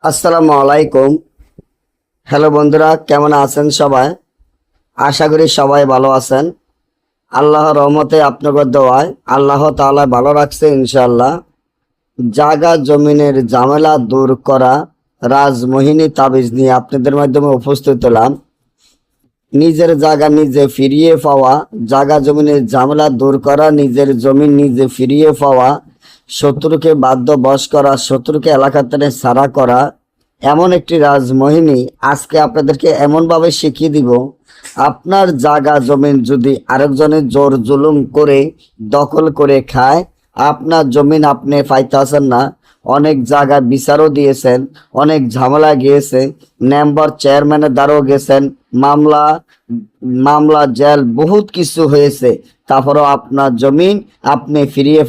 আসসালামু আলাইকুম। হ্যালো বন্ধুরা, কেমন আছেন সবাই? আশা করি সবাই ভালো আছেন। আল্লাহর রহমতে আপনাদের দোয়ায় আল্লাহ তাআলা ভালো রাখছে ইনশাআল্লাহ। জায়গা জমিনের ঝামেলা দূর করা রাজমোহিনী তাবিজ নিয়ে আপনাদের মাধ্যমে উপস্থিত হলাম। নিজের জায়গা নিজে ফিরিয়ে পাওয়া, জায়গা জমিনের ঝামেলা দূর করা, নিজের জমিন নিজে ফিরিয়ে পাওয়া, শত্রুকে বাধ্য বশ করা, শত্রুকে এলাকা থেকে ছাড়া করা, এমন একটি রাজমোহিনী আজকে আপনাদেরকে এমনভাবে শিখিয়ে দিব। আপনার জায়গা জমিন যদি আরেকজনের জোর জুলুম করে দখল করে খায়, আপনার জমিন আপনি পাইতেছেন না। অনেক জায়গায় বিচারও দিয়েছেন, অনেক ঝামেলা গিয়েছে, মেম্বার চেয়ারম্যানের দ্বারাও গেছেন, মামলা মামলা জেল বহুত কিছু হয়েছে। তারপরেও আপনার জমিন আপনি ফিরিয়ে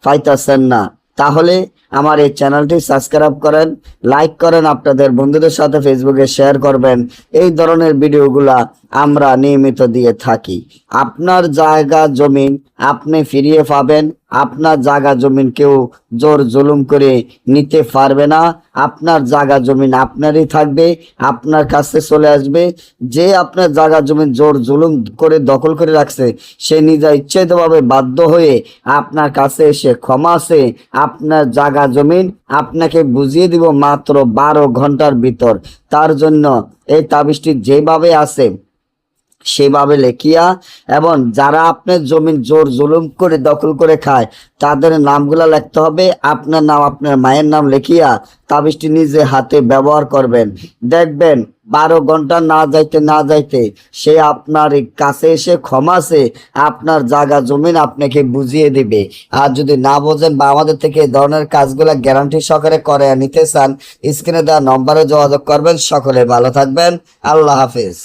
পাইতেছেন না। তাহলে আমার এই চ্যানেলটি সাবস্ক্রাইব করেন, লাইক করেন, আপনাদের বন্ধুদের সাথে ফেসবুকে শেয়ার করবেন। এই ধরনের ভিডিওগুলা আমরা নিয়মিত দিয়ে থাকি। আপনার জায়গা জমিন আপনি ফিরিয়ে পাবেন। আপনার জায়গা জমিন কেউ জোর জুলুম করে নিতে পারবে না। আপনার জায়গা জমিন আপনারই থাকবে, আপনার কাছে চলে আসবে। যে আপনার জায়গা জমিন জোর জুলুম করে দখল করে রাখছে, সে নিজে ইচ্ছাকৃতভাবে বাধ্য হয়ে আপনার কাছে এসে ক্ষমা আছে আপনার জায়গা জমিন আপনাকে বুঝিয়ে দিব মাত্র 12 ঘন্টার ভিতর। তার জন্য এই তাবিজটি যেভাবে আছে সেভাবে লেখিয়া, এবং যারা আপনার জমিন জোর জুলুম করে দখল করে খায় তাদের নামগুলা লিখতে হবে। আপনার নাম, আপনার মায়ের নাম লিখিয়া তাবিজটি নিজে হাতে ব্যবহার করবেন। দেখবেন 12 ঘন্টা না যাইতে সে আপনার কাছে এসে ক্ষমাসে আপনার জায়গা জমিন আপনাকে বুঝিয়ে দিবে। আর যদি না বোঝেন বা আমাদের থেকে এই ধরনের কাজগুলা গ্যারান্টি সহকারে করে নিতে চান, স্ক্রিনে দেওয়া নম্বরে যোগাযোগ করবেন। সকলে ভালো থাকবেন। আল্লাহ হাফেজ।